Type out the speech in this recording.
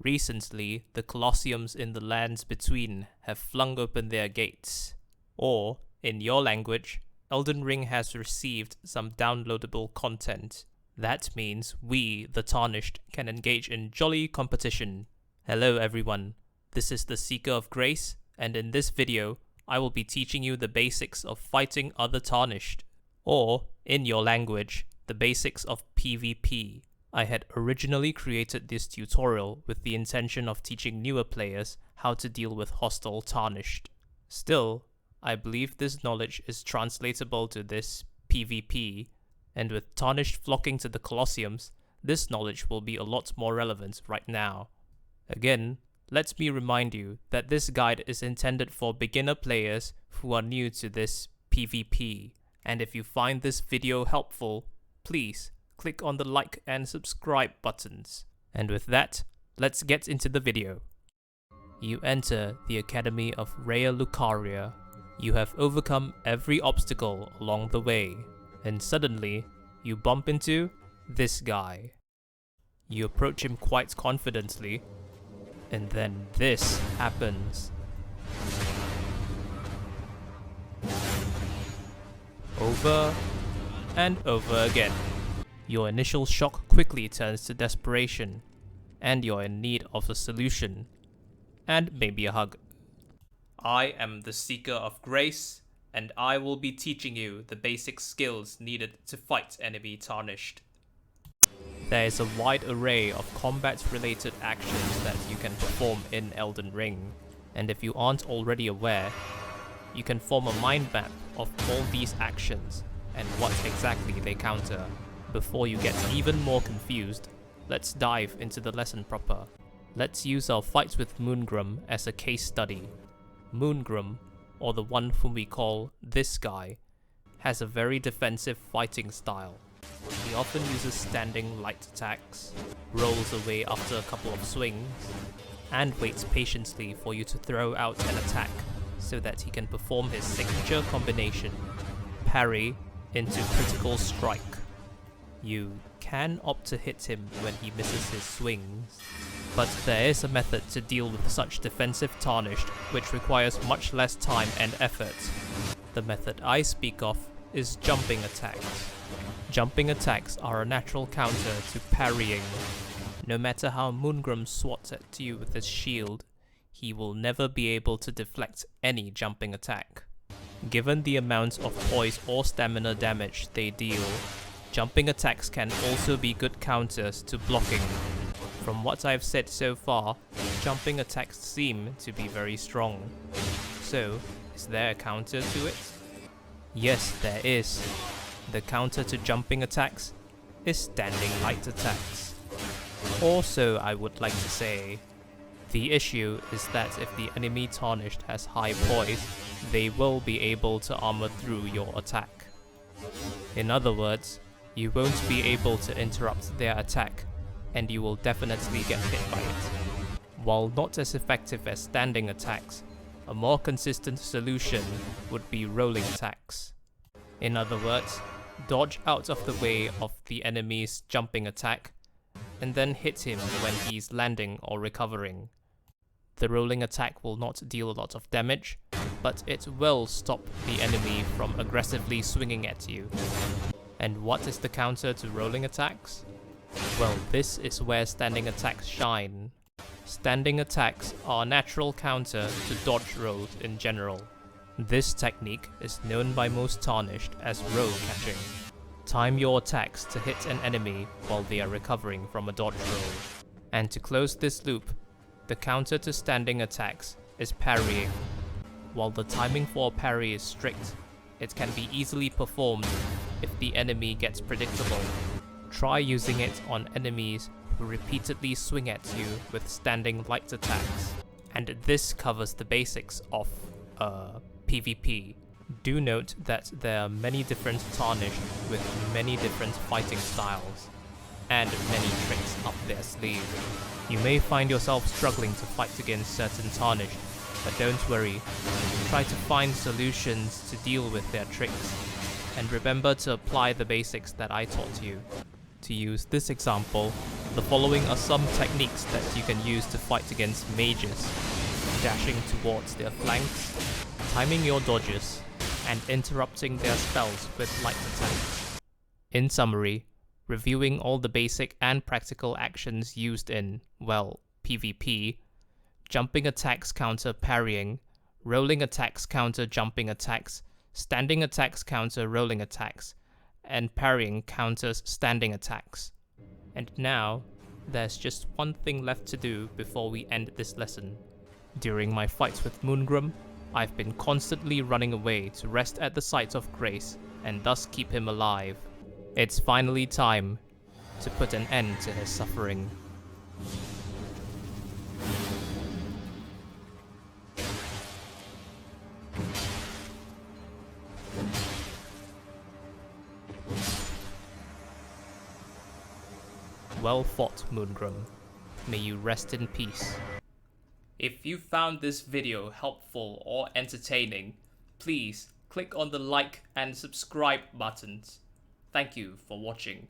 Recently, the Colosseums in the lands between have flung open their gates. Or, in your language, Elden Ring has received some downloadable content. That means we, the Tarnished, can engage in jolly competition. Hello everyone, this is the Seeker of Grace, and in this video, I will be teaching you the basics of fighting other Tarnished. Or, in your language, the basics of PvP. I had originally created this tutorial with the intention of teaching newer players how to deal with hostile Tarnished. Still, I believe this knowledge is translatable to this PvP, and with Tarnished flocking to the Colosseums, this knowledge will be a lot more relevant right now. Again, let me remind you that this guide is intended for beginner players who are new to this PvP, and if you find this video helpful, please click on the like and subscribe buttons. And with that, let's get into the video. You enter the Academy of Rhea Lucaria. You have overcome every obstacle along the way, and suddenly, you bump into this guy. You approach him quite confidently, and then this happens. Over and over again. Your initial shock quickly turns to desperation, and you're in need of a solution, and maybe a hug. I am the Seeker of Grace, and I will be teaching you the basic skills needed to fight enemy Tarnished. There is a wide array of combat-related actions that you can perform in Elden Ring, and if you aren't already aware, you can form a mind map of all these actions and what exactly they counter. Before you get even more confused, let's dive into the lesson proper. Let's use our fights with Moongrum as a case study. Moongrum, or the one whom we call this guy, has a very defensive fighting style. He often uses standing light attacks, rolls away after a couple of swings, and waits patiently for you to throw out an attack so that he can perform his signature combination, parry into critical strike. You can opt to hit him when he misses his swings, but there is a method to deal with such defensive Tarnished which requires much less time and effort. The method I speak of is jumping attacks. Jumping attacks are a natural counter to parrying. No matter how Moongrum swats at you with his shield, he will never be able to deflect any jumping attack. Given the amount of poise or stamina damage they deal, jumping attacks can also be good counters to blocking. From what I've said so far, jumping attacks seem to be very strong. So, is there a counter to it? Yes, there is. The counter to jumping attacks is standing light attacks. Also, I would like to say, the issue is that if the enemy Tarnished has high poise, they will be able to armor through your attack. In other words, you won't be able to interrupt their attack, and you will definitely get hit by it. While not as effective as standing attacks, a more consistent solution would be rolling attacks. In other words, dodge out of the way of the enemy's jumping attack, and then hit him when he's landing or recovering. The rolling attack will not deal a lot of damage, but it will stop the enemy from aggressively swinging at you. And what is the counter to rolling attacks? Well, this is where standing attacks shine. Standing attacks are a natural counter to dodge rolls in general. This technique is known by most Tarnished as roll catching. Time your attacks to hit an enemy while they are recovering from a dodge roll. And to close this loop, the counter to standing attacks is parrying. While the timing for a parry is strict, it can be easily performed if the enemy gets predictable. Try using it on enemies who repeatedly swing at you with standing light attacks. And this covers the basics of PvP. Do note that there are many different Tarnished with many different fighting styles, and many tricks up their sleeve. You may find yourself struggling to fight against certain Tarnished, but don't worry, try to find solutions to deal with their tricks, and remember to apply the basics that I taught you. To use this example, The following are some techniques that you can use to fight against mages: dashing towards their flanks, timing your dodges, and interrupting their spells with light attacks. In summary, reviewing all the basic and practical actions used in, well, PvP, jumping attacks counter parrying, rolling attacks counter jumping attacks, standing attacks counter rolling attacks, and parrying counters standing attacks. And now, there's just one thing left to do before we end this lesson. During my fights with Moongrum, I've been constantly running away to rest at the site of grace and thus keep him alive. It's finally time to put an end to his suffering. Well fought, Moongrum. May you rest in peace. If you found this video helpful or entertaining, please click on the like and subscribe buttons. Thank you for watching.